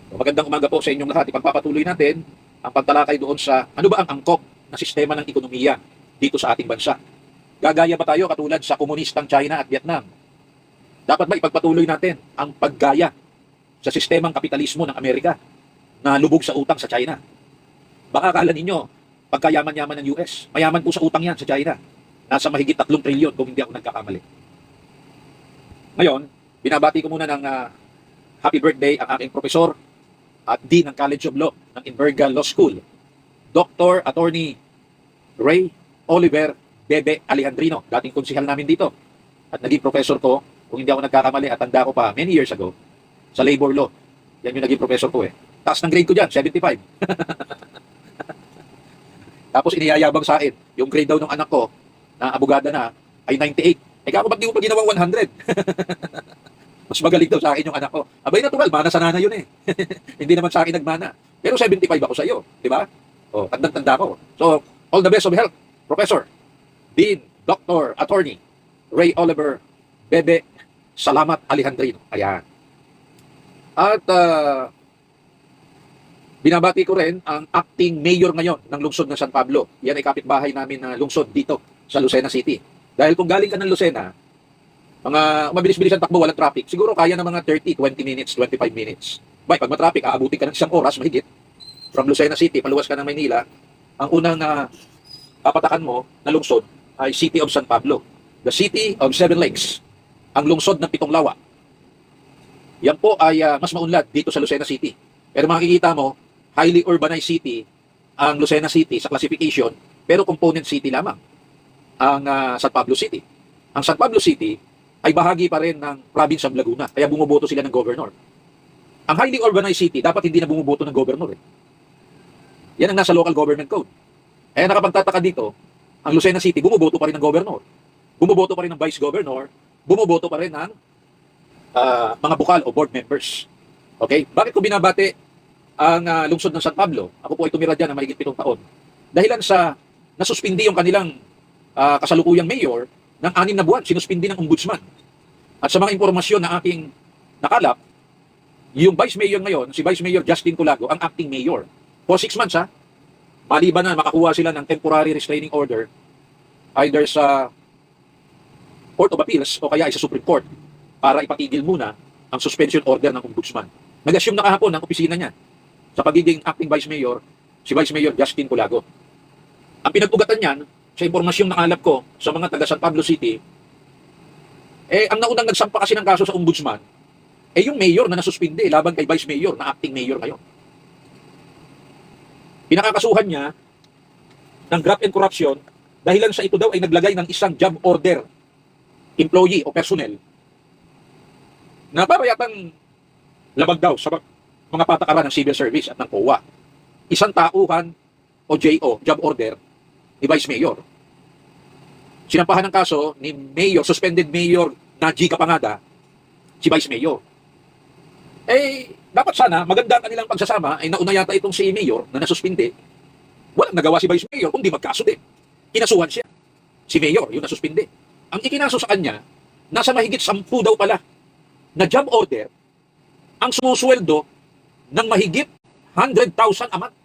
Magandang umaga po sa inyong lahat. Ipagpapatuloy natin ang pagtalakay doon sa ano ba ang angkop na sistema ng ekonomiya dito sa ating bansa. Gagaya ba tayo katulad sa komunistang China at Vietnam? Dapat ba ipagpatuloy natin ang paggaya sa sistemang kapitalismo ng Amerika na lubog sa utang sa China? Baka akala ninyo, pagkayaman-yaman ng US, mayaman po sa utang yan sa China. Nasa mahigit 3 trilyon kung hindi ako nagkakamali. Ngayon, binabati ko muna ng happy birthday ang aking profesor at Dean ng College of Law ng Invergal Law School, Dr. Attorney Ray Oliver Bebe Alejandrino, dating konsihal namin dito. At naging professor ko, kung hindi ako nagkakamali at tanda ko pa many years ago, sa labor law. Yan yung naging professor ko eh. Taas ng grade ko dyan, 75. Tapos iniyayabang sa akin, yung grade daw ng anak ko, na abogada na, ay 98. Eh kako, ba't di mo pa ginawang 100? Mas magaling daw sa akin yung anak ko. Abay, natural, mana sa nana yun eh. Hindi naman sa akin nagmana. Pero 75 ako sa iyo, di ba? O, tandang-tanda ko. So, all the best of health, Professor, Dean, Dr. Attorney, Ray Oliver, Bebe, Salamat Alejandrino. Ayan. At binabati ko rin ang acting mayor ngayon ng lungsod ng San Pablo. Yan ay kapitbahay namin na lungsod dito sa Lucena City. Dahil kung galing ka ng Lucena, mga mabilis-bilis ang takbo, walang traffic. Siguro kaya ng mga 30, 20 minutes, 25 minutes. Pag matraffic, aabutin ka ng 1 oras mahigit. From Lucena City, paluwas ka ng Maynila, ang unang papatakan mo na lungsod ay City of San Pablo. The City of Seven Lakes. Ang lungsod ng 7 lawa. Yan po ay mas maunlad dito sa Lucena City. Pero makikita mo, highly urbanized city ang Lucena City sa classification, pero component city lamang ang San Pablo City. Ang San Pablo City ay bahagi pa rin ng province of Laguna, kaya bumuboto sila ng governor. Ang highly urbanized city, dapat hindi na bumuboto ng governor eh. Yan ang nasa local government code. Kaya nakapagtataka dito, ang Lucena City, bumuboto pa rin ng governor. Bumuboto pa rin ng vice governor, bumuboto pa rin ng mga bukal o board members. Okay? Bakit ko binabati ang lungsod ng San Pablo? Ako po ay tumira dyan ng mahigit 7 taon. Dahilan sa nasuspindi yung kanilang kasalukuyang mayor ng 6 na buwan, sinuspindi ng ombudsman. At sa mga impormasyon na aking nakalap, yung vice mayor ngayon, si Vice Mayor Justin Culago, ang acting mayor. For 6 months maliban na makakuha sila ng temporary restraining order either sa Court of Appeals o kaya ay sa Supreme Court para ipatigil muna ang suspension order ng ombudsman. Nag-assume na kahapon ang opisina niya sa pagiging acting vice mayor, si Vice Mayor Justin Culago. Ang pinag-ugatan niyan, sa impormasyong nakalap ko sa mga taga San Pablo City, ang naunang nagsampa kasi ng kaso sa ombudsman, yung mayor na nasuspindi laban kay vice mayor na acting mayor ngayon. Pinakakasuhan niya ng graft and corruption dahilan sa ito daw ay naglagay ng isang job order employee o personnel na para yatang labag daw sa mga patakaran ng civil service at ng COA. Isang tauhan o JO, job order, ni Vice Mayor. Sinampahan ng kaso ni Mayor, suspended Mayor Naji Kapangada, si Vice Mayor. Dapat sana, maganda ang kanilang pagsasama, ay nauna yata itong si Mayor na nasuspindi. Walang nagawa si Vice Mayor, kundi magkaso din. Kinasuhan siya. Si Mayor, yung nasuspindi. Ang ikinaso sa kanya, nasa mahigit 10 daw pala na job order ang sumusweldo ng mahigit 100,000 a month.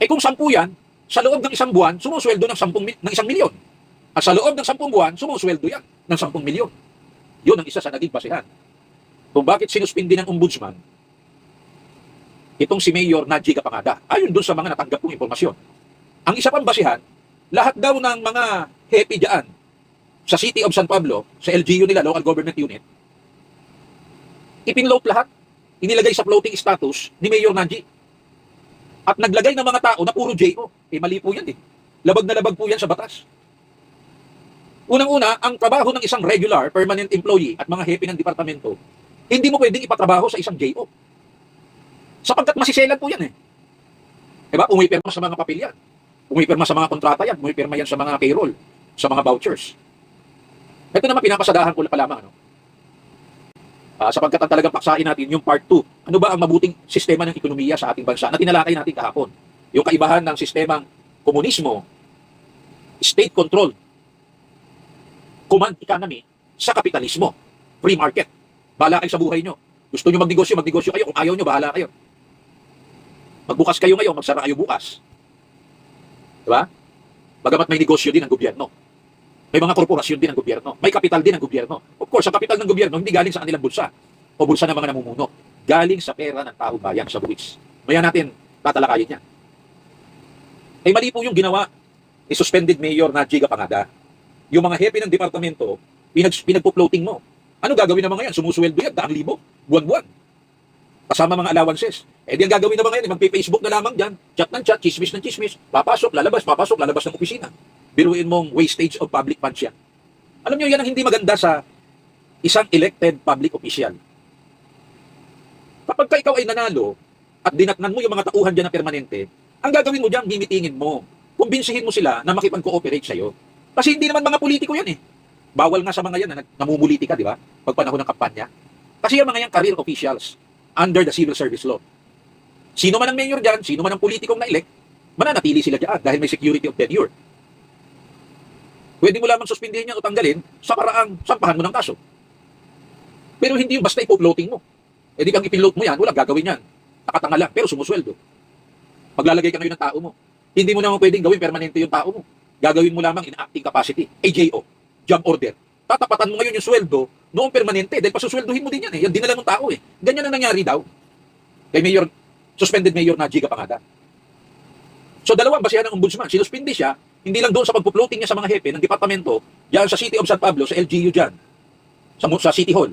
Kung 10 yan, sa loob ng 1 buwan, sumusweldo ng 1 milyon. At sa loob ng 10 buwan, sumusweldo yan ng 10 milyon. Yun ang isa sa naging basehan kung bakit sinuspindi ng ombudsman itong si Mayor Naji Kapangada. Ayon dun sa mga natanggap kong impormasyon. Ang isa pang basehan, lahat daw ng mga hepe dyan sa City of San Pablo, sa LGU nila, Local Government Unit, ipinloat lahat, inilagay sa floating status ni Mayor Naji. At naglagay ng mga tao na puro JO. Mali po yan eh. Labag na labag po yan sa batas. Unang-una, ang trabaho ng isang regular, permanent employee at mga hepe ng departamento, hindi mo pwedeng ipatrabaho sa isang JO. Sapagkat masiselan po yan eh. Diba? Umipirma sa mga papel yan. Umipirma sa mga kontrata yan. Umipirma yan sa mga payroll, sa mga vouchers. Ito naman pinapasadahan ko pa lamang. Sapagkat ang talagang paksain natin yung part 2. Ano ba ang mabuting sistema ng ekonomiya sa ating bansa na tinalakay natin kahapon? Yung kaibahan ng sistemang komunismo, state control, command economy sa kapitalismo, free market. Bala kayo sa buhay nyo. Gusto nyo magnegosyo, magnegosyo kayo. Kung ayaw nyo, bahala kayo. Magbukas kayo ngayon, magsara kayo bukas. Diba? Bagamat may negosyo din ang gobyerno. May mga korporasyon din ang gobyerno. May kapital din ang gobyerno. Of course, ang kapital ng gobyerno hindi galing sa kanilang bulsa o bulsa ng mga namumuno. Galing sa pera ng taong bayan, sa buwis. Maya natin tatalakayin yan. Eh mali po yung ginawa ni suspended mayor na Giga Pangada. Yung mga hepe ng departamento, pinagpo-floating mo. Ano gagawin ng mga yan? Sumusweldo yan, 100,000, buwan-buwan. Kasama mga allowances. Eh di ang gagawin ng mga yan, magpe-Facebook na lamang dyan, chat ng chat, chismis ng chismis, papasok, lalabas ng opisina. Biruin mong wastage of public funds yan. Alam nyo, yan ang hindi maganda sa isang elected public official. Kapag ikaw ay nanalo at dinatnan mo yung mga tauhan dyan na permanente, ang gagawin mo dyan, gimitingin mo. Kumbinsihin mo sila na makipag-cooperate sa'yo. Kasi hindi naman mga politiko yan eh. Bawal nga sa mga yan na namumulitika, di ba? Pag panahon ng kampanya. Kasi yung mga yan, career officials under the civil service law. Sino man ang mayor dyan, sino man ang politikong na-elect, mananatili sila dyan dahil may security of tenure. Pwede mo lamang suspindihin yan o tanggalin sa paraang sampahan mo ng kaso. Pero hindi yung basta ipo-floating mo. Eh di kang ipinload mo yan, walang gagawin yan. Nakatanga lang, pero sumusweldo. Maglalagay ka ngayon ng tao mo. Hindi mo naman pwedeng gawin permanente yung tao mo. Gagawin mo lamang in acting capacity, AJO, job order. Tatapatan mo ngayon yung sweldo noong permanente dahil pasusweldohin mo din yan eh. Yan dinala ng tao eh. Ganyan ang nangyari daw kay Mayor, suspended Mayor na Giga Pangada. So dalawang basihan ng ombudsman. Sinuspindi siya, hindi lang doon sa pagpo-floating niya sa mga hepe ng departamento, diyan sa City of San Pablo, sa LGU diyan, sa City Hall.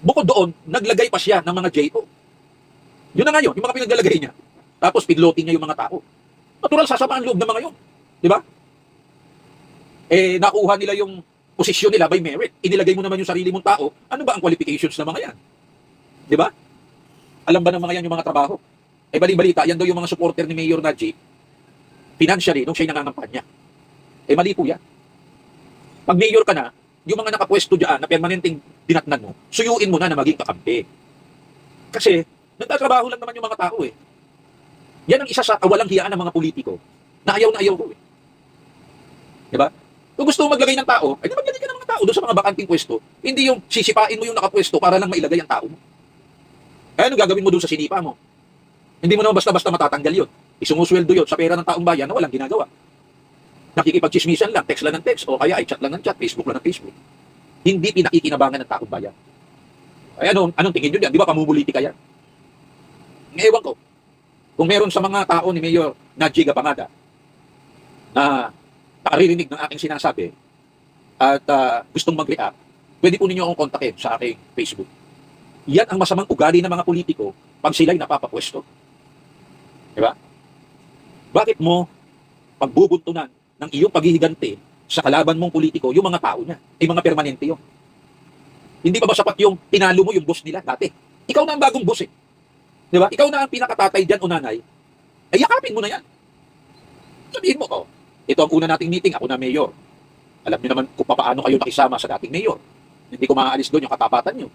Bukod doon, naglagay pa siya ng mga JO. Yun na nga yun, yung mga pinaglalagay niya. Tapos pinloating niya yung mga tao. Natural, sasama ang loob ng mga yun. Di ba? Eh, nakuha nila yung posisyon nila by merit. Inilagay mo naman yung sarili mong tao. Ano ba ang qualifications ng mga yan? Di ba? Alam ba ng mga yan yung mga trabaho? Eh, bali-balita, yan daw yung mga supporter ni Mayor Najib, financially, nung siya'y nangangampanya. Eh, mali po yan. Pag mayor ka na, yung mga nakapwesto dyan na permanenteng dinatnan mo, suyuin mo na maging kakampi. Kasi, nagtatrabaho lang naman yung mga tao eh. Yan ang isa sa kawalang hiyaan ng mga politiko na ayaw ko eh. Diba? Kung gusto mo maglagay ng tao, ay di maglagay ka ng mga tao doon sa mga bakanting pwesto. Hindi yung sisipain mo yung nakapwesto para lang mailagay ang tao mo. Kaya ano gagawin mo doon sa sinipa mo? Hindi mo naman basta-basta matatanggal yun. Isungusuweldo yun sa pera ng taong bayan na walang ginagawa. Nakikipagchismisan lang, text lang ng text, o kaya ay chat lang ng chat, Facebook lang ng Facebook. Hindi pinakikinabangan ng taong bayan. Ay anong tingin nyo yan? Di ba pamumulitika yan? Ewan ko. Kung meron sa mga tao ni Mayor na Giga Pangada na nakaririnig ng aking sinasabi at gustong mag-react, pwede po ninyo akong kontakin sa aking Facebook. Yan ang masamang ugali ng mga politiko pag sila'y napapapwesto. Diba? Bakit mo pagbubuntunan ng iyong paghihiganti sa kalaban mong politiko yung mga tao niya? Ay mga permanente yun. Hindi pa ba sapat yung tinalo mo yung boss nila dati? Ikaw na ang bagong boss eh. Diba? Ikaw na ang pinakatatay dyan o nanay. Ay yakapin mo na yan. Sabihin mo, oh, ito ang una nating meeting, ako na mayor. Alam niyo naman kung paano kayo nakisama sa dating mayor. Hindi ko maaalis doon yung katapatan niyo.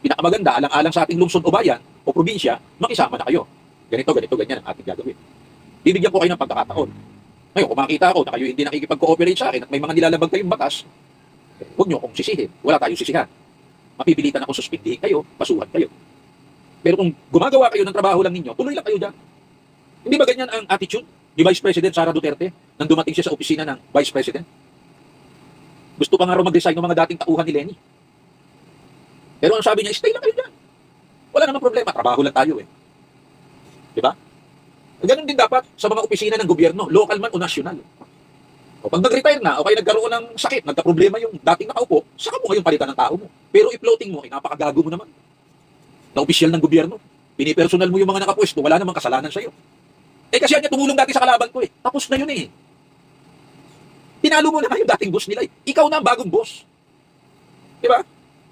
Pinakamaganda, alang-alang sa ating lungsod o bayan o probinsya, makisama na kayo. Ganito, ganyan ang ating gagawin. Bibigyan ko kayo ng pagkakataon. Ngayon, kung makita ko na kayo hindi nakikipag-cooperate sa akin at may mga nilalabag kayong batas, huwag niyo akong sisihin. Wala tayong sisihan. Mapipilitan ako suspindihin kayo, pasuhan kayo. Pero kung gumagawa kayo ng trabaho lang ninyo, tuloy lang kayo dyan. Hindi ba ganyan ang attitude ni Vice President Sara Duterte nang dumating siya sa opisina ng Vice President? Gusto pa nga raw mag-resign ng mga dating tauhan ni Lenny. Pero ang sabi niya, stay lang kayo dyan. Wala namang problema, trabaho lang tayo eh. Diba? Ganun din dapat sa mga opisina ng gobyerno, local man o national. O pag nag-retire na, o kaya nagkaroon ng sakit, nagka-problema yung dating nakaupo, saka mo ngayon palitan ng tao mo. Pero i-floating mo, napakagago mo naman. Na opisyal ng gobyerno. Pinipersonal mo yung mga nakapwesto, wala namang kasalanan sa'yo. Eh kasi yan tumulong dati sa kalaban ko eh. Tapos na yun eh. Tinalo mo na yung dating boss nila eh. Ikaw na ang bagong boss. Diba?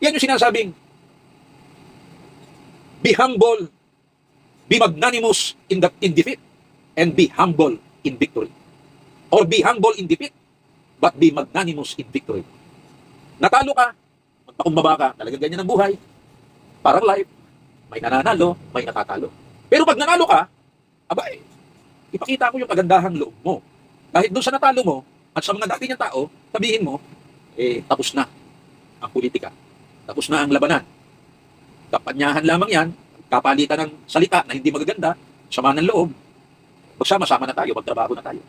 Yan yung sinasabing, be humble, be magnanimous in defeat, and be humble in victory. Or be humble in defeat, but be magnanimous in victory. Natalo ka, magpakumbaba ka, talagang ganyan ang buhay. Parang life, may nananalo, may natatalo. Pero pag nanalo ka, abay, ipakita mo yung kagandahang loob mo. Kahit doon sa natalo mo, at sa mga dati niyang tao, sabihin mo, tapos na ang politika. Tapos na ang labanan. Kampanyahan lamang yan, kapalitan ng salita na hindi magaganda, sama ng loob, magsama-sama na tayo, magtrabaho na tayo.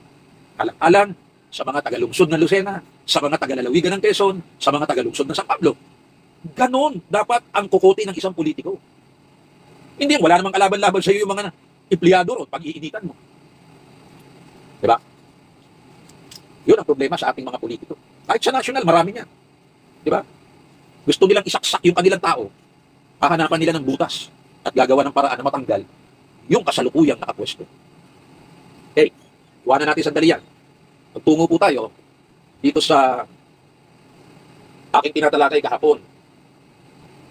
Alang-alang sa mga tagalungsod ng Lucena, sa mga tagalalawigan ng Quezon, sa mga tagalungsod ng San Pablo. Ganon dapat ang kukote ng isang politiko. Hindi, wala namang kalaban-laban sa iyo yung mga empleyado ro, pag-iinitan mo. Diba? Yun ang problema sa ating mga politiko. Kahit sa national, marami yan. Diba? Gusto nilang isaksak yung kanilang tao, hahanapan nila ng butas at gagawa ng paraan na matanggal yung kasalukuyang nakapwesto. Okay, iwanan natin sandali yan. Magtungo po tayo dito sa aking tinatalakay kahapon.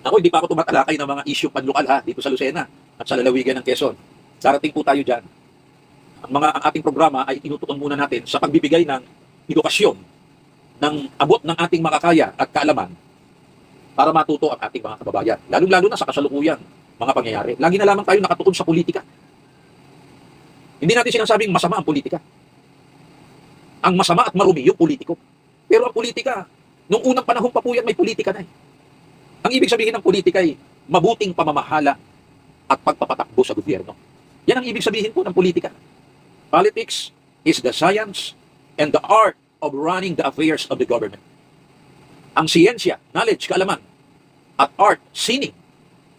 Ako, hindi pa ako tumatalakay ng mga issue panlokal ha, dito sa Lucena at sa lalawigan ng Quezon. Darating po tayo dyan. Ang ating programa ay tinutuon muna natin sa pagbibigay ng edukasyon, ng abot ng ating makakaya at kaalaman para matuto ang ating mga kababayan. Lalong-lalo na sa kasalukuyang mga pangyayari. Lagi na lamang tayo nakatuon sa politika. Hindi natin sinasabing masama ang politika. Ang masama at marumi yung politiko. Pero ang politika, nung unang panahon pa po yan, may politika na eh. Ang ibig sabihin ng politika ay mabuting pamamahala at pagpapatakbo sa gobyerno. Yan ang ibig sabihin po ng politika. Politics is the science and the art of running the affairs of the government. Ang siyensya, knowledge, kaalaman, at art, sining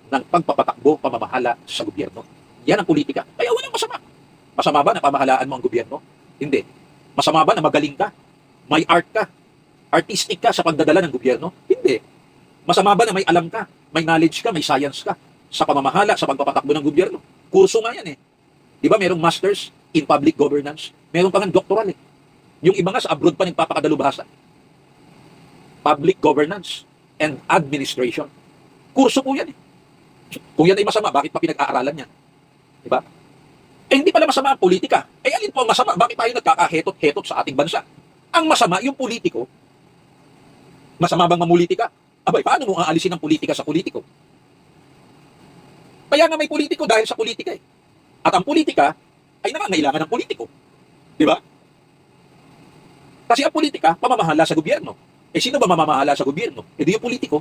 ng pagpapatakbo, pamamahala sa gobyerno. Yan ang politika. Kaya walang masama. Masama ba na pamahalaan mo ang gobyerno? Hindi. Masama ba na magaling ka? May art ka? Artistic ka sa pagdadala ng gobyerno? Hindi. Masama ba na may alam ka, may knowledge ka, may science ka sa pamamahala, sa pagpapatakbo ng gobyerno? Kurso nga yan eh. Di ba merong masters in public governance? Meron pa nga doctoral eh. Yung iba nga sa abroad pa nagpapakadalubhasa. Public governance and administration. Kurso po yan eh. Kung yan ay masama, bakit pa pinag-aaralan yan? Di ba? Eh hindi pala masama ang politika. Eh alin po ang masama? Bakit tayo nagkakahetot-hetot sa ating bansa? Ang masama, yung politiko. Masama bang mamulitika? Abay, paano mo aalisin ang politika sa politiko? Kaya nga may politiko dahil sa politika eh. At ang politika ay nangangailangan ng politiko. Di ba? Kasi ang politika, pamamahala sa gobyerno. Eh sino ba mamamahala sa gobyerno? Eh di yung politiko.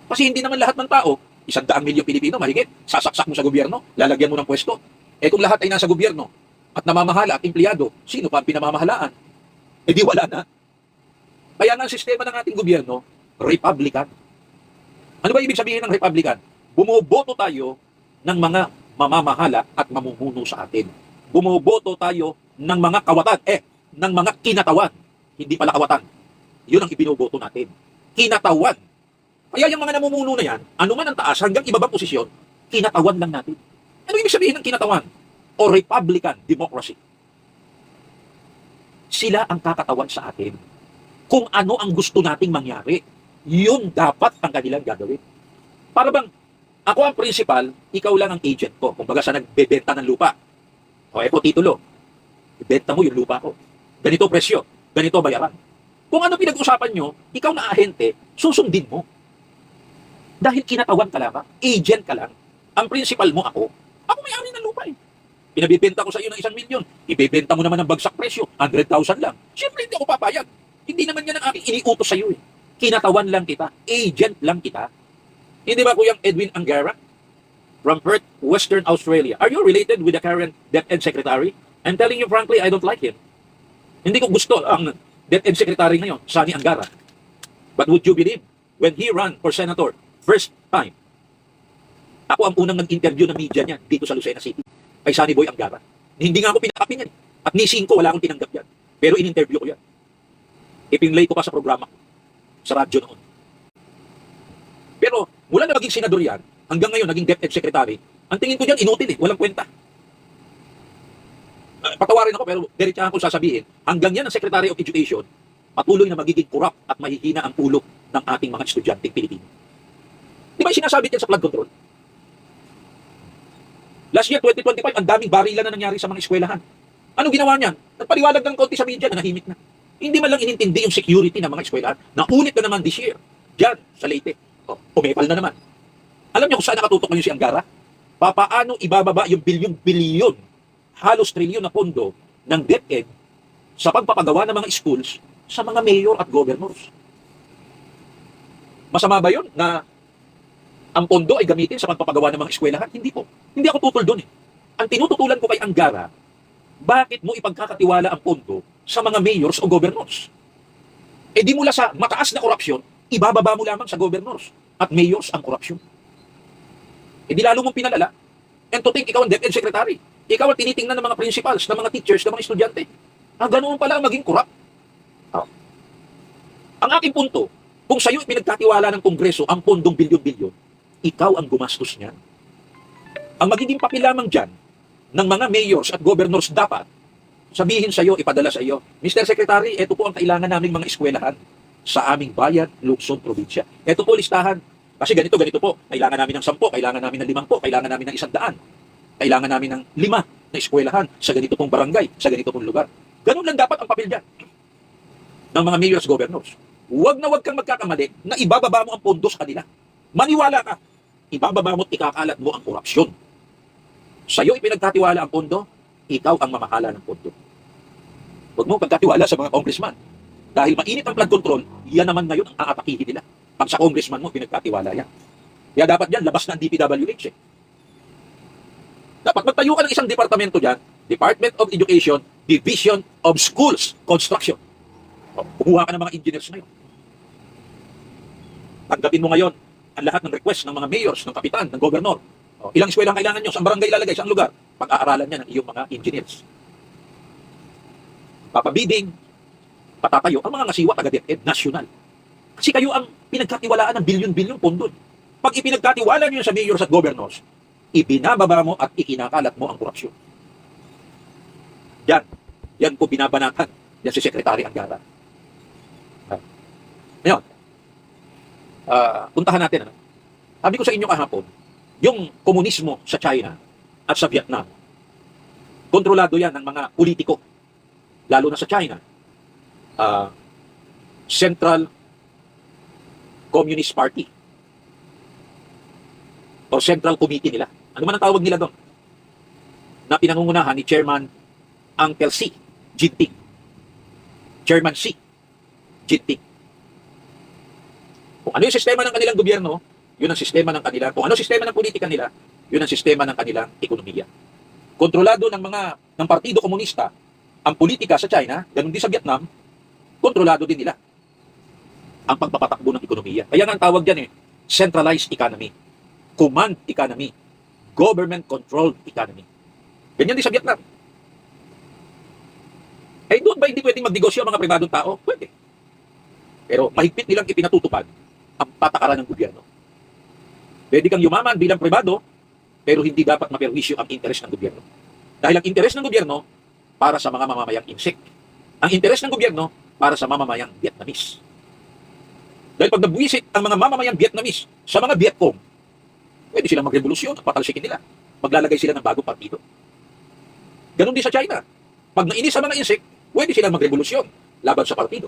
Kasi hindi naman lahat ng tao, 100 milyong Pilipino, mahigit, sasaksak mo sa gobyerno, lalagyan mo ng pwesto. Eh kung lahat ay nasa gobyerno at namamahala at empleyado, sino pa ang pinamamahalaan? Eh di wala na. Kaya nga ang sistema ng ating gobyerno, Republican. Ano ba ibig sabihin ng Republican? Bumoboto tayo ng mga mamamahala at mamumuno sa atin. Bumoboto tayo ng mga kawatan, ng mga kinatawan. Hindi pala kawatan. Yun ang ibinoboto natin. Kinatawan. Kaya yung mga namumuno na yan, ano man ang taas hanggang ibabang posisyon, kinatawan lang natin. Ano ibig sabihin ng kinatawan? O Republican democracy. Sila ang kakatawan sa atin. Kung ano ang gusto nating mangyari, yun dapat ang kanilang gagawin. Para bang, ako ang principal, ikaw lang ang agent ko. Kung baga sa nagbebenta ng lupa. O eto titulo, ibenta mo yung lupa ko. Ganito presyo, ganito bayaran. Kung ano pinag-usapan nyo, ikaw na ahente, susundin mo. Dahil kinatawan ka lamang, agent ka lang. Ang principal mo ako may-ari ng lupa eh. Pinabibenta ko sa iyo ng 1 milyon, ibebenta mo naman ng bagsak presyo, 100,000 lang. Siyempre hindi ako papayag. Hindi naman yan ang aking iniutos sa iyo eh. Kinatawan lang kita, agent lang kita. Hindi ba Kuyang Edwin Angara from Perth, Western Australia? Are you related with the current DepEd Secretary? I'm telling you frankly, I don't like him. Hindi ko gusto ang DepEd Secretary ngayon, Sani Angara. But would you believe, when he ran for Senator, first time, ako ang unang nag-interview ng media niya dito sa Lucena City, kay Sunny Boy Angara. Hindi nga ako pinakapin yan. At ni 5, wala akong tinanggap yan. Pero in-interview ko yan. Ipinlay ko pa sa programa ko, sa radyo noon. Pero mula na maging senador yan, hanggang ngayon naging DepEd Secretary, ang tingin ko dyan inutil eh, walang kwenta. Patawarin ako pero diretsahan ko sasabihin, hanggang yan ang Secretary of Education, patuloy na magiging corrupt at mahihina ang ulo ng ating mga estudyanteng Pilipino. Di ba sinasabi yan sa flood control? Last year, 2025, ang daming barilan na nangyari sa mga eskwelahan. Anong ginawa niyan? Nagpaliwalag ng konti sa media na nahimik na. Hindi man lang inintindi yung security ng mga eskwelahan. Naulit na naman this year. Diyan, sa Leyte. Umepal na naman. Alam niyo kung saan nakatutok ngayon si Angara? Paano ibababa yung bilyon-bilyon, halos trilyon na pondo ng DepEd sa pagpapagawa ng mga schools sa mga mayor at governors? Masama ba yun na ang pondo ay gamitin sa pagpapagawa ng mga eskwelahan. Hindi po. Hindi ako tutol doon eh. Ang tinututulan ko kay Angara, bakit mo ipagkakatiwala ang pondo sa mga mayors o governors? Eh di mula sa mataas na korupsyon, ibababa mo lamang sa governors at mayors ang korupsyon. Eh di lalo mong pinalala. And to think, ikaw ang DepEd Secretary. Ikaw ang tinitingnan ng mga principals, ng mga teachers, ng mga estudyante. Ganoon pala ang maging corrupt. Ang aking punto, kung sa'yo ipinagkatiwala ng Kongreso ang pondong bilyon-bilyon, ikaw ang gumastos niyan. Ang magiging papel lamang dyan ng mga mayors at governors dapat sabihin sa'yo, ipadala sa iyo, Mr. Secretary, ito po ang kailangan naming mga eskwelahan sa aming bayan, Luzon, probinsya. Ito po listahan. Kasi ganito po. Kailangan namin ng 10, kailangan namin ng 5, kailangan namin ng 100. Kailangan namin ng 5 na eskwelahan sa ganito pong barangay, sa ganito pong lugar. Ganun lang dapat ang papel dyan ng mga mayors, governors. Huwag na huwag kang magkakamali na ibababa mo ang pondo sa kanila. Maniwala ka, ibababa mo at ikakalat mo ang korupsyon. Sa'yo ipinagkatiwala ang pondo, ikaw ang mamahala ng pondo. Huwag mo pagkatiwala sa mga congressman. Dahil mainit ang flood control, yan naman ngayon ang aatakihin nila. Pag sa congressman mo, pinagkatiwala yan. Kaya dapat yan, labas na ang DPWH eh. Dapat magtayo ka ng isang departamento dyan, Department of Education, Division of Schools Construction. Kumuha ka ng mga engineers ngayon. Tanggapin mo ngayon ang lahat ng request ng mga mayors, ng kapitan, ng gobernador. Ilang eskwela ang kailangan nyo? Saan barangay ilalagay? Saan lugar? Pag-aaralan niya ng iyong mga engineers. Papabiding, patatayo ang mga ngasiwa taga DepEd national. Kasi kayo ang pinagkatiwalaan ng bilyon-bilyon pondo. Pag ipinagkatiwala niyo sa mayors at governors, ibinababa mo at ikinakalat mo ang korupsyon. Yan po binabanatan yan si Secretary Angara. Ngayon, puntahan natin. Sabi ko sa inyo kahapon, yung komunismo sa China at sa Vietnam, kontrolado yan ng mga politiko, lalo na sa China. Central Communist Party o Central Committee nila. Ano man ang tawag nila doon? Na pinangungunahan ni Chairman Uncle Xi Jinping. Chairman Xi Jinping. Kung ano yung sistema ng kanilang gobyerno, yun ang sistema ng kanila. Kung ano sistema ng politika nila, yun ang sistema ng kanilang ekonomiya. Kontrolado ng Partido Komunista ang politika sa China, ganun din sa Vietnam, kontrolado din nila ang pagpapatakbo ng ekonomiya. Kaya nga ang tawag dyan centralized economy, command economy, government-controlled economy. Ganyan din sa Vietnam. Doon ba hindi pwedeng magnegosyo ang mga pribadong tao? Pwede. Pero mahigpit nilang ipinatutupad ang patakaran ng gobyerno. Pwede kang yumaman bilang pribado, pero hindi dapat maperwisyo ang interes ng gobyerno. Dahil ang interes ng gobyerno para sa mga mamamayang insect. Ang interes ng gobyerno para sa mamamayang Vietnamese. Dahil pag nabwisit ang mga mamamayang Vietnamese sa mga Vietcong, pwede silang magrevolusyon at patalsikin nila. Maglalagay sila ng bagong partido. Ganon din sa China. Pag nainis sa mga insect, pwede silang magrevolusyon laban sa partido.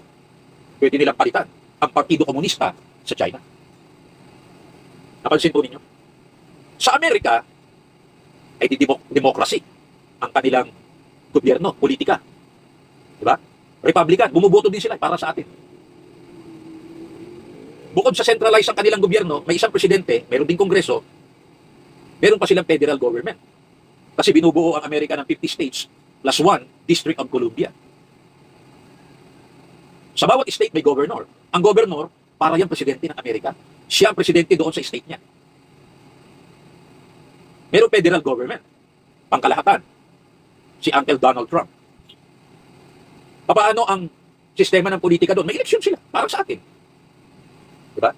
Pwede nilang palitan ang Partido Komunista sa China. Napansin po ninyo? Sa Amerika, ay democracy ang kanilang gobyerno, politika. Diba? Republican, bumuboto din sila para sa atin. Bukod sa centralized ang kanilang gobyerno, may isang presidente, meron ding kongreso, meron pa silang federal government. Kasi binubuo ang Amerika ng 50 states plus 1 District of Columbia. Sa bawat state may governor. Ang governor, para yung presidente ng Amerika. Siya ang presidente doon sa state niya. Merong federal government. Pangkalahatan. Si Uncle Donald Trump. Paano ang sistema ng politika doon? May eleksyon sila, parang sa atin. Diba?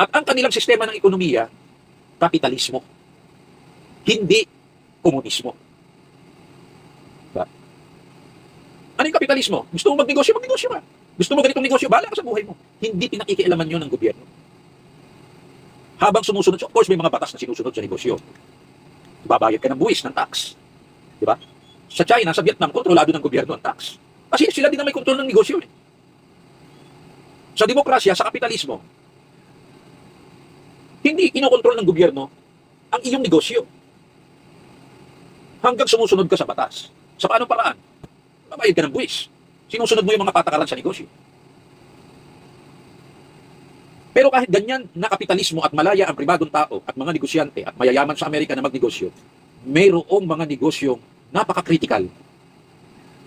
At ang kanilang sistema ng ekonomiya, kapitalismo. Hindi komunismo. Diba? Ano yung kapitalismo? Gusto mo magnegosyo, magnegosyo ka. Gusto mo ganitong negosyo, bahala ka sa buhay mo. Hindi pinakikialaman yun ng gobyerno. Habang sumusunod, of course may mga batas na sinusunod sa negosyo. Babayad ka ng buwis, ng tax. Diba? Sa China, sa Vietnam, kontrolado ng gobyerno ang tax. Kasi sila din na may kontrol ng negosyo. Sa demokrasya, sa kapitalismo, hindi kinokontrol ng gobyerno ang iyong negosyo. Hanggang sumusunod ka sa batas. Sa paanong paraan? Babayad ka ng buwis. Sinusunod mo yung mga patakaran sa negosyo. Pero kahit ganyan na kapitalismo at malaya ang pribadong tao at mga negosyante at mayayaman sa Amerika na magnegosyo, mayroong mga negosyong napaka-critical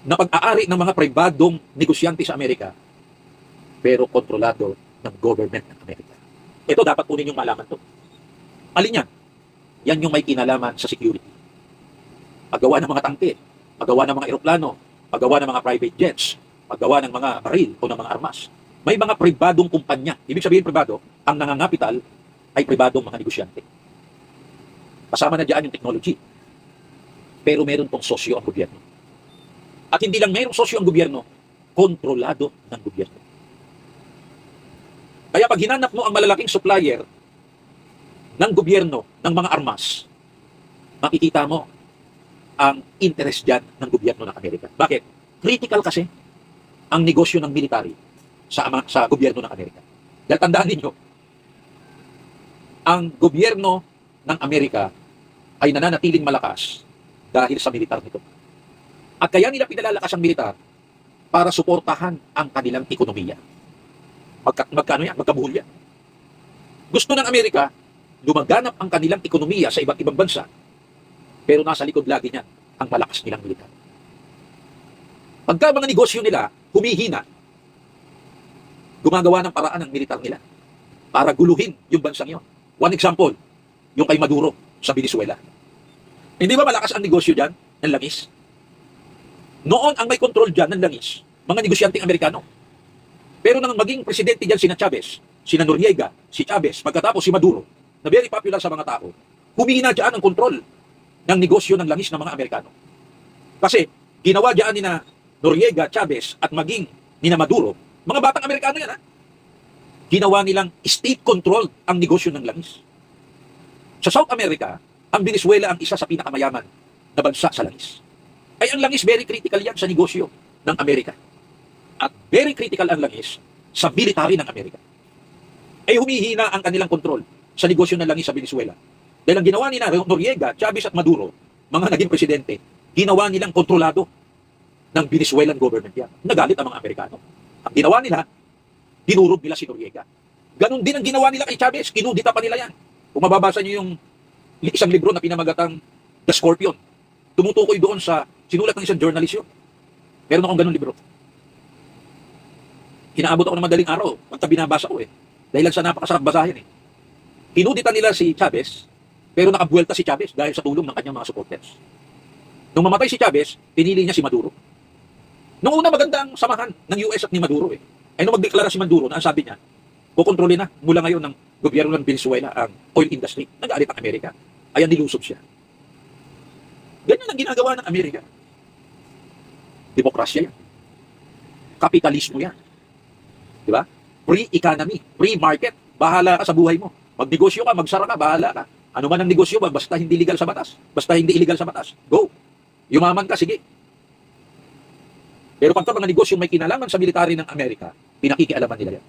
na pag-aari ng mga pribadong negosyante sa Amerika pero kontrolado ng government ng Amerika. Ito dapat po ninyong malaman to. Alin yan? Yan yung may kinalaman sa security. Paggawa ng mga tangke, paggawa ng mga eroplano, paggawa ng mga private jets, paggawa ng mga baril o ng mga armas. May mga pribadong kumpanya. Ibig sabihin pribado, ang nangangapital ay pribadong mga negosyante. Kasama na diyan yung technology. Pero meron pong sosyo ang gobyerno. At hindi lang mayroong sosyo ang gobyerno, kontrolado ng gobyerno. Kaya pag hinanap mo ang malalaking supplier ng gobyerno ng mga armas, makikita mo ang interest dyan ng gobyerno ng Amerika. Bakit? Critical kasi ang negosyo ng military sa gobyerno ng Amerika. Dahil tandaan ninyo, ang gobyerno ng Amerika ay nananatiling malakas dahil sa militar nito. At kaya nila pinalalakas ang militar para suportahan ang kanilang ekonomiya. Magkano yan? Magkabuhol yan. Gusto ng Amerika, lumaganap ang kanilang ekonomiya sa iba't ibang bansa, pero nasa likod lagi niyan ang malakas nilang militar. Pagka mga negosyo nila humihina, gumagawa ng paraan ng militar nila para guluhin yung bansang yon. One example, yung kay Maduro sa Venezuela. Hindi ba malakas ang negosyo dyan ng langis? Noon ang may control dyan ng langis, mga negosyanteng Amerikano. Pero nang maging presidente dyan sina Chavez, sina Noriega, si Chavez, pagkatapos si Maduro, na very popular sa mga tao, humihina dyan ang kontrol ng negosyo ng langis ng mga Amerikano. Kasi ginawa dyan ni na Noriega, Chavez at maging ni na Maduro, mga batang Amerikano yan, ha? Ginawa nilang state control ang negosyo ng langis. Sa South America, ang Venezuela ang isa sa pinakamayaman na bansa sa langis. Ay ang langis, very critical yan sa negosyo ng Amerika. At very critical ang langis sa military ng Amerika. Ay humihina ang kanilang control sa negosyo ng langis sa Venezuela. Dahil ang ginawa nila Noriega, Chavez at Maduro, mga naging presidente, ginawa nilang kontrolado ng Venezuelan government yan. Nagalit ang mga Amerikano. Ang ginawa nila, dinurog nila si Noriega. Ganon din ang ginawa nila kay Chavez, kinudita pa nila yan. Kung mababasa niyo yung isang libro na pinamagatang The Scorpion, tumutukoy doon sa sinulat ng isang journalist yun. Meron akong ganun libro. Inaabot ako ng madaling araw pagka binabasa ko dahil lang sa napakasarap basahin Kinudita nila si Chavez, pero nakabuelta si Chavez dahil sa tulong ng kanyang mga supporters. Nung mamatay si Chavez, pinili niya si Maduro. Noong una maganda ang samahan ng US at ni Maduro Ay nung magdeklara si Maduro na ang sabi niya, kukontrolin na mula ngayon ng gobyerno ng Venezuela ang oil industry. Nagalit ang Amerika. Ayan, nilusob siya. Ganyan ang ginagawa ng Amerika. Demokrasya yan. Kapitalismo yan. Di ba? Free economy, free market. Bahala ka sa buhay mo. Magnegosyo ka, magsara ka, bahala ka. Ano man ang negosyo ba, basta hindi legal sa batas. Basta hindi illegal sa batas. Go. Yumaman ka, sige. Pero pagka mga negosyo may kinalaman sa military ng Amerika, pinakikialaman nila yan.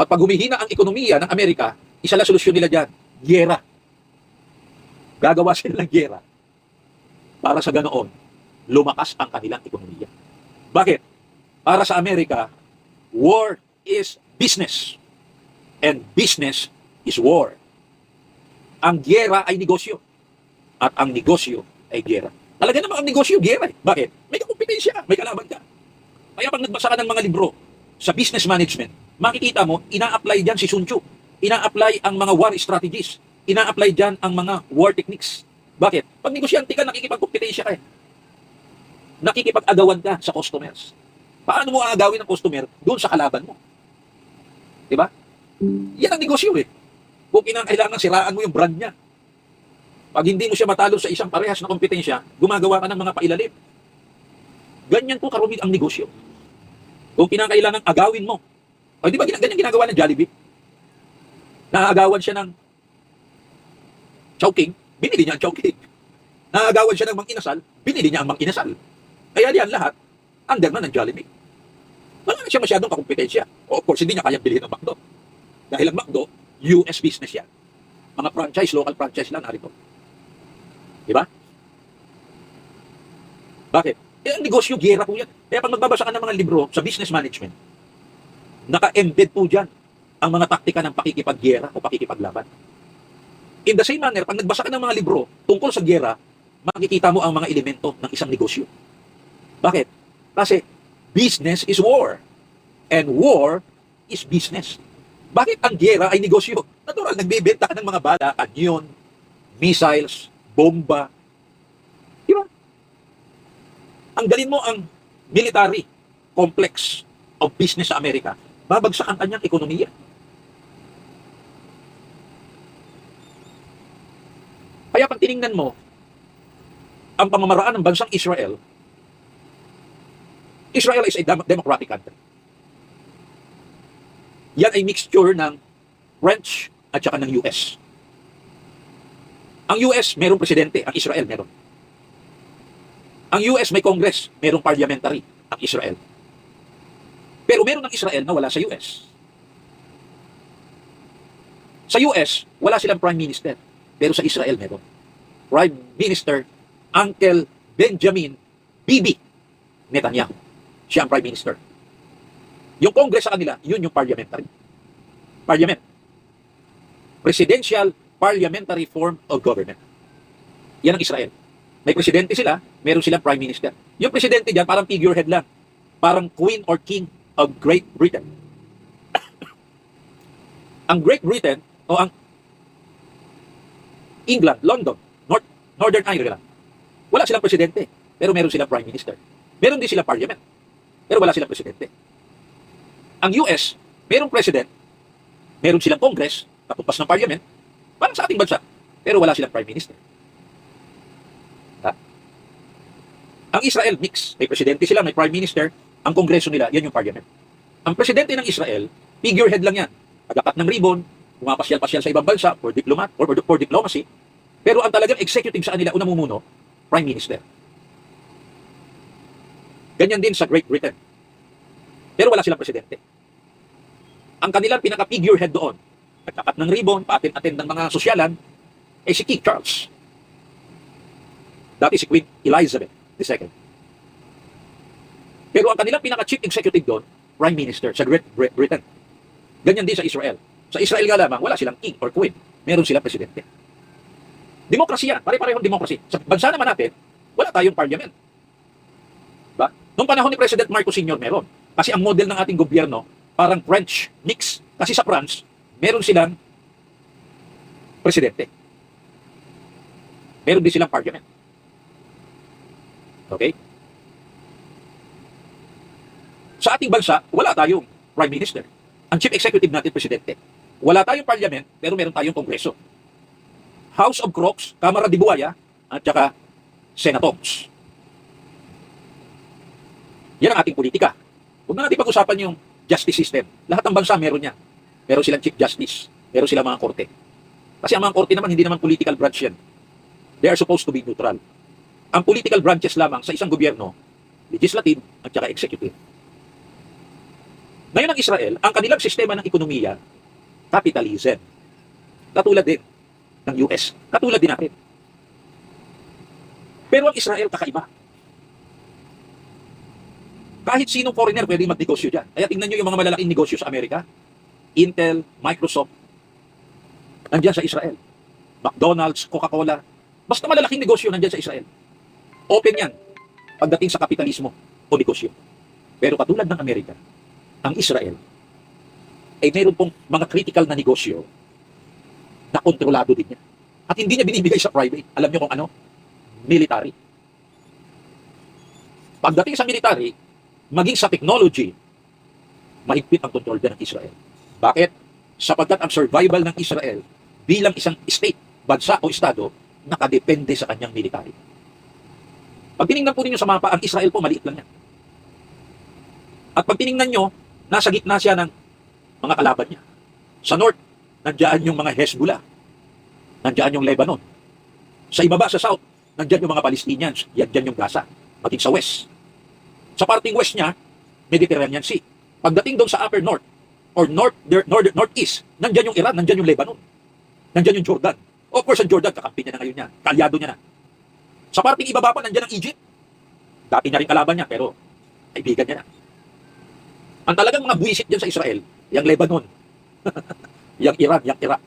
At pag humihina ang ekonomiya ng Amerika, isa lang solusyon nila dyan, gyera. Gagawa sila ng gyera. Para sa ganoon, lumakas ang kanilang ekonomiya. Bakit? Para sa Amerika, war is business. And business is war. Ang gyera ay negosyo. At ang negosyo ay gyera. Talaga naman ang negosyo, gyera. Bakit? May kakumpetensya ka, may kalaban ka. Kaya pag nagbasa ka ng mga libro sa business management, makikita mo, ina-apply dyan si Sun Tzu. Ina-apply ang mga war strategies. Ina-apply dyan ang mga war techniques. Bakit? Pag negosyante ka, nakikipagkumpetensya ka Nakikipag-agawan ka sa customers. Paano mo aagawin ng customer doon sa kalaban mo? Diba? Yan ang negosyo Kung kinakailangan siraan mo yung brand niya. Pag hindi mo siya matalo sa isang parehas na kompetensya, gumagawa ka ng mga pailalim. Ganyan po karumi ang negosyo. Kung kinakailangan agawin mo. O di ba ganyan ginagawa ng Jollibee? Naagawan siya ng Chowking, binili niya ang Chowking. Naagawan siya ng Mang Inasal, binili niya ang Mang Inasal. Kaya diyan lahat, under na ng Jollibee. Wala na siya masyadong kakumpetensya. O of course, hindi niya kaya bilhin ng McDo. Dahil ang McDo, US business yan. Mga franchise, local franchise lang narito. Diba? Bakit? Ang negosyo, gyera po yan. Kaya pag magbabasa ka ng mga libro sa business management, Naka-embed po dyan ang mga taktika ng pakikipaggera o pakikipaglaban. In the same manner, pag nagbasa ka ng mga libro tungkol sa gera, makikita mo ang mga elemento ng isang negosyo. Bakit? Kasi business is war. And war is business. Bakit ang gera ay negosyo? Natural, nagbebenta ka ng mga bala, kanyon, missiles, bomba. Di ba? Ang dalin mo ang military complex of business sa Amerika, babagsak ang kanyang ekonomiya. Kaya pag tiningnan mo ang pamamaraan ng bansang Israel, Israel is a democratic country. Yan ay mixture ng French at saka ng US. Ang US mayroong presidente, ang Israel meron. Ang US may Congress, mayroong parliamentary, ang Israel. Pero meron ng Israel na wala sa US. Sa US, wala silang prime minister. Pero sa Israel meron. Prime Minister Uncle Benjamin Bibi Netanyahu. Siya ang prime minister. Yung Congress sa kanila, yun yung parliamentary. Parliament. Presidential parliamentary form of government. Yan ang Israel. May presidente sila, meron silang prime minister. Yung presidente dyan, parang figurehead lang. Parang queen or king of Great Britain. Ang Great Britain, o ang England, London, Northern Ireland, wala silang presidente, pero meron silang prime minister. Meron din silang parliament, pero wala silang presidente. Ang US, merong president, meron silang congress, katupas ng parliament, parang sa ating bansa, pero wala silang prime minister. Ha? Ang Israel, mix. May presidente sila, may prime minister, ang kongreso nila, yan yung parliament. Ang presidente ng Israel, figurehead lang yan. Tagakat ng ribbon, pumapasyal-pasyal sa ibang bansa for diplomat or for diplomacy, pero ang talagang executive sa kanila, unang mumuno, prime minister. Ganyan din sa Great Britain. Pero wala silang presidente. Ang kanilang pinaka-figurehead doon, nagtakat ng ribbon, pa-attend ng mga sosyalan, ay si King Charles. Dati si Queen Elizabeth II. Pero ang kanilang pinaka-chief executive doon, prime minister sa Great Britain. Ganyan din sa Israel. Sa Israel nga lamang, wala silang king or queen. Meron silang presidente. Demokrasya, pare-parehong demokrasya. Sa bansa naman natin, wala tayong parliament. Diba? Noong panahon ni President Marcos Sr. meron. Kasi ang model ng ating gobyerno, parang French mix. Kasi sa France, meron silang presidente. Meron din silang parliament. Okay? Sa ating bansa, wala tayong prime minister. Ang chief executive natin, presidente. Wala tayong parliament, pero meron tayong kongreso. House of Crocs, Kamara de Buaya, at saka Senatons. Yan ang ating politika. Huwag na natin pag-usapan yung justice system. Lahat ng bansa meron yan. Meron silang chief justice. Meron silang mga korte. Kasi ang mga korte naman, hindi naman political branch yan. They are supposed to be neutral. Ang political branches lamang sa isang gobyerno, legislative at saka executive. Ngayon ang Israel, ang kanilang sistema ng ekonomiya, capitalism. Katulad din ng US. Katulad din natin. Pero ang Israel kakaiba. Kahit sinong foreigner pwede magnegosyo dyan. Kaya tingnan nyo yung mga malalaking negosyo sa Amerika. Intel, Microsoft, nandyan sa Israel. McDonald's, Coca-Cola. Basta malalaking negosyo nandyan sa Israel. Open yan pagdating sa kapitalismo o negosyo. Pero katulad ng Amerika, ang Israel ay mayroon pong mga critical na negosyo na kontrolado din niya. At hindi niya binibigay sa private. Alam niyo kung ano? Military. Pagdating sa military, maging sa technology, mahigpit ang kontrol din ng Israel. Bakit? Sapagkat ang survival ng Israel bilang isang state, bansa o estado, nakadepende sa kanyang military. Pag tinignan po ninyo sa mapa, ang Israel po maliit lang yan. At pag tinignan nyo, nasa gitna siya ng mga kalaban niya. Sa north, nandiyan yung mga Hezbollah. Nandiyan yung Lebanon. Sa ibaba, sa south, nandiyan yung mga Palestinians. Yan yung Gaza. Maging sa west. Sa parting west niya, Mediterranean Sea. Pagdating doon sa upper north, or northeast, nandiyan yung Iran, nandiyan yung Lebanon. Nandiyan yung Jordan. Of course, ang Jordan, kakampi niya na ngayon yan. Kalyado niya na. Sa parting ibaba pa, nandiyan ang Egypt. Dati niya rin kalaban niya, pero kaibigan niya na. Ang talagang mga buwisit dyan sa Israel, yung Lebanon, yung Iran, yung Iraq.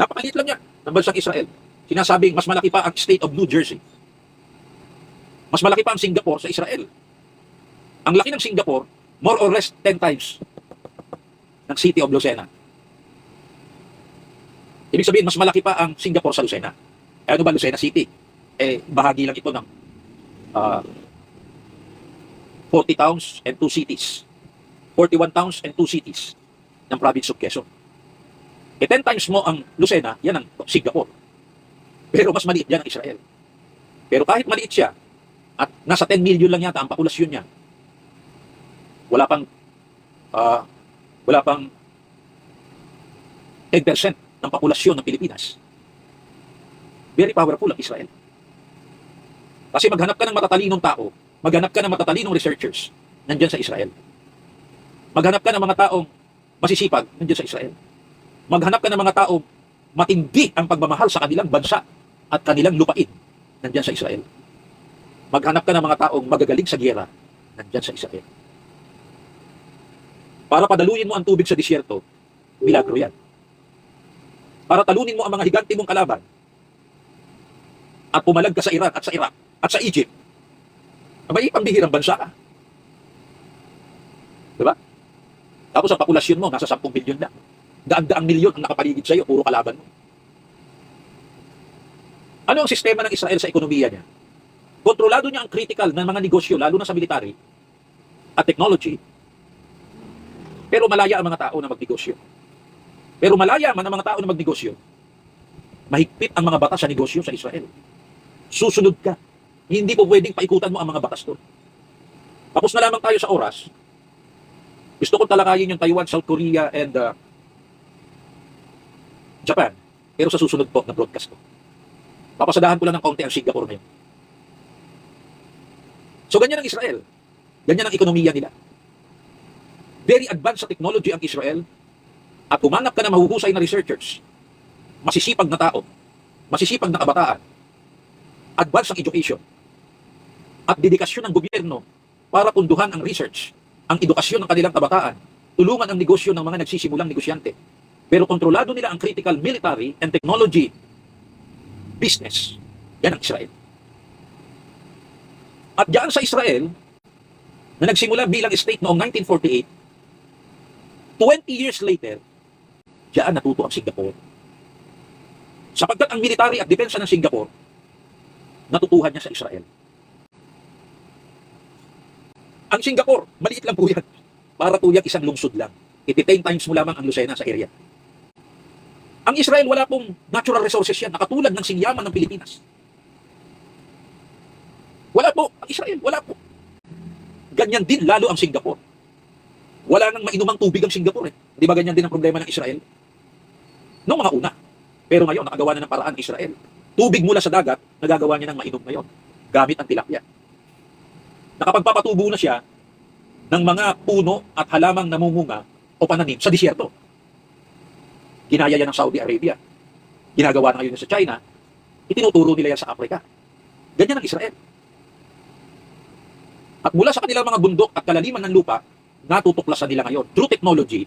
Napakaliit lang yan ng bansang Israel. Sinasabing mas malaki pa ang state of New Jersey. Mas malaki pa ang Singapore sa Israel. Ang laki ng Singapore, more or less 10 times ng city of Lucena. Ibig sabihin, mas malaki pa ang Singapore sa Lucena. Eh, ano ba Lucena City? Eh, bahagi lang ito ng 40 towns and 2 cities. 41 towns and 2 cities ng province of Quezon. Eh, 10 times mo ang Lucena, yan ang Singapore. Pero mas maliit yan ang Israel. Pero kahit maliit siya, at nasa 10 million lang yata ang populasyon niya, wala pang 10% ng populasyon ng Pilipinas. Very powerful ang Israel. Kasi maghanap ka ng matatalinong tao, maghanap ka ng matatalinong researchers, nandyan sa Israel. Maghanap ka ng mga taong masisipag, nandyan sa Israel. Maghanap ka ng mga taong matindi ang pagmamahal sa kanilang bansa at kanilang lupain, nandyan sa Israel. Maghanap ka ng mga taong magagaling sa giyera, nandyan sa Israel. Para padaluyin mo ang tubig sa disyerto, milagro yan. Para talunin mo ang mga higante mong kalaban, at pumalag ka sa Iran at sa Iraq at sa Egypt, may pambihirang bansa ka. Diba? Tapos ang populasyon mo, nasa 10 milyon na. Daan-daang milyon ang nakapaligid sa iyo, puro kalaban mo. Ano ang sistema ng Israel sa ekonomiya niya? Kontrolado niya ang critical ng mga negosyo, lalo na sa military at technology. Pero malaya ang mga tao na magnegosyo. Pero malaya man ang mga tao na magnegosyo, mahigpit ang mga batas sa negosyo sa Israel. Susunod ka. Hindi po pwedeng paikutan mo ang mga batas doon. Tapos na lamang tayo sa oras. Gusto kong talakayin yung Taiwan, South Korea, and Japan. Pero sa susunod po na broadcast ko. Papasadahan ko lang ng kaunti ang Singapore ngayon. So ganyan ang Israel. Ganyan ang ekonomiya nila. Very advanced sa technology ang Israel. At humanap ka na mahuhusay na researchers, masisipag na tao, masisipag na kabataan, advanced ang education, at dedikasyon ng gobyerno para punduhan ang research, ang edukasyon ng kanilang kabataan, tulungan ang negosyo ng mga nagsisimulang negosyante. Pero kontrolado nila ang critical military and technology business. Yan ang Israel. At diyan sa Israel, na nagsimula bilang state noong 1948, 20 years later, diyan natuto ang Singapore. Sapagkat ang military at depensa ng Singapore, natutuhan niya sa Israel. Ang Singapore, maliit lang po yan. Para po yan isang lungsod lang. 10 times mo lamang ang Lucena sa area. Ang Israel, wala pong natural resources yan, nakatulad ng singyaman ng Pilipinas. Wala po. Ang Israel, wala po. Ganyan din lalo ang Singapore. Wala nang mainumang tubig ang Singapore. Di ba ganyan din ang problema ng Israel? Noong mga una. Pero ngayon, nakagawa na ng paraan ng Israel. Tubig mula sa dagat, nagagawa niya ng mainom ngayon. Gamit ang tilapia. Nakapagpapatubo na siya ng mga puno at halamang namumunga o pananim sa disyerto. Ginaya yan ng Saudi Arabia. Ginagawa na ngayon sa China. Itinuturo nila yan sa Africa. Ganyan ang Israel. At mula sa kanilang mga bundok at kalaliman ng lupa, natutuklasan nila ngayon through technology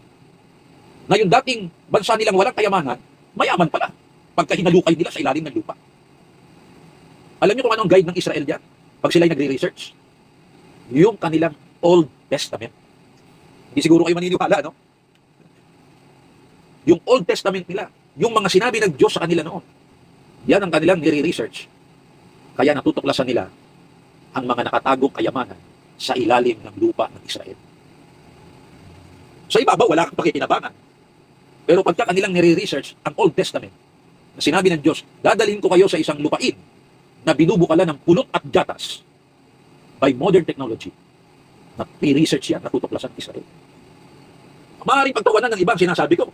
na yung dating bansa nilang walang kayamanan, mayaman pala pagka hinalukay nila sa ilalim ng lupa. Alam niyo kung anong guide ng Israel dyan? Pag sila'y nagre-research, yung kanilang Old Testament. Hindi siguro kayo maniniwala, no? Yung Old Testament nila, yung mga sinabi ng Diyos sa kanila noon, yan ang kanilang nire-research. Kaya natutuklasan nila ang mga nakatagong kayamanan sa ilalim ng lupa ng Israel. Sa ibabaw, wala kang pakikinabangan. Pero pagka kanilang nire-research ang Old Testament, na sinabi ng Diyos, dadalhin ko kayo sa isang lupain na binubukalan ng pulot at gatas by modern technology. Na i-research yan, natutuklasan ng Israel. Maaaring pagtawanan ng ibang sinasabi ko.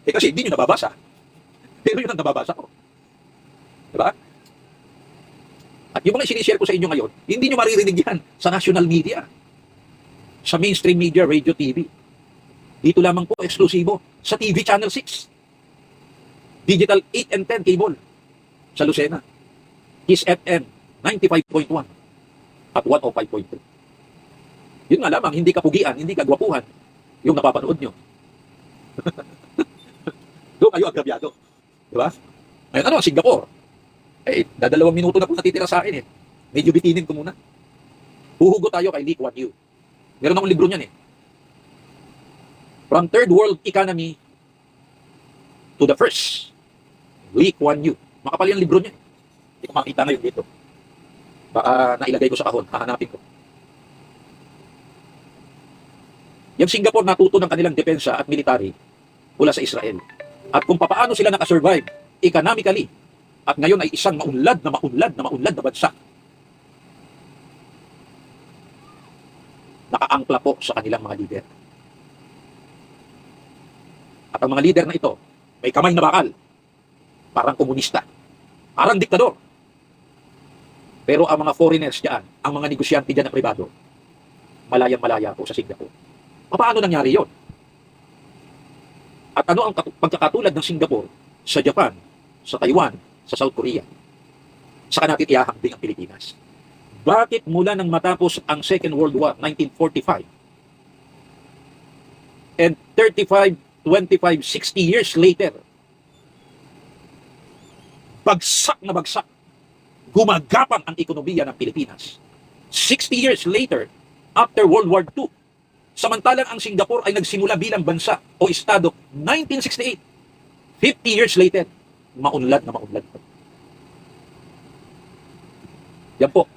Kasi hindi nyo nababasa. Pero yun ang nababasa ko. Diba? At yung mga sinishare ko sa inyo ngayon, hindi nyo maririnig yan sa national media, sa mainstream media, radio, TV. Dito lamang po, eksklusibo, sa TV Channel 6. Digital 8 and 10 cable sa Lucena. Kiss FM 95.1 at 105.3. Yun nga lamang, hindi kapugian, hindi kagwapuhan yung napapanood nyo. Doon kayo agrabyado. Di ba? Ngayon, ano, Singapore? Eh, dadalawang minuto na po natitira sa akin eh. Medyo bitinin ko muna. Huhugot tayo kay Lee Kuan Yew. Meron akong libro niyan eh. From Third World Economy to the First. Lee Kuan Yew. Makapal yung libro niya. Hindi ko makita ngayon dito. Baka nailagay ko sa kahon. Hahanapin ko. Yung Singapore natuto ng kanilang depensa at military mula sa Israel. At kung paano sila nakasurvive economically. At ngayon ay isang maunlad na bansa. Nakaangkla po sa kanilang mga leader. At ang mga leader na ito, may kamay na bakal. Parang komunista. Parang diktador. Pero ang mga foreigners dyan, ang mga negosyante dyan na pribado, malayang-malaya po sa Singapore. Paano nangyari yon? At ano ang pagkakatulad ng Singapore sa Japan, sa Taiwan, sa South Korea? Saka natin iahambing ang Pilipinas. Bakit mula nang matapos ang Second World War, 1945, and 35, 25, 60 years later, bagsak na bagsak, gumagapang ang ekonomiya ng Pilipinas. 60 years later, after World War II, samantalang ang Singapore ay nagsimula bilang bansa o estado 1968. 50 years later, maunlad na maunlad. Yan po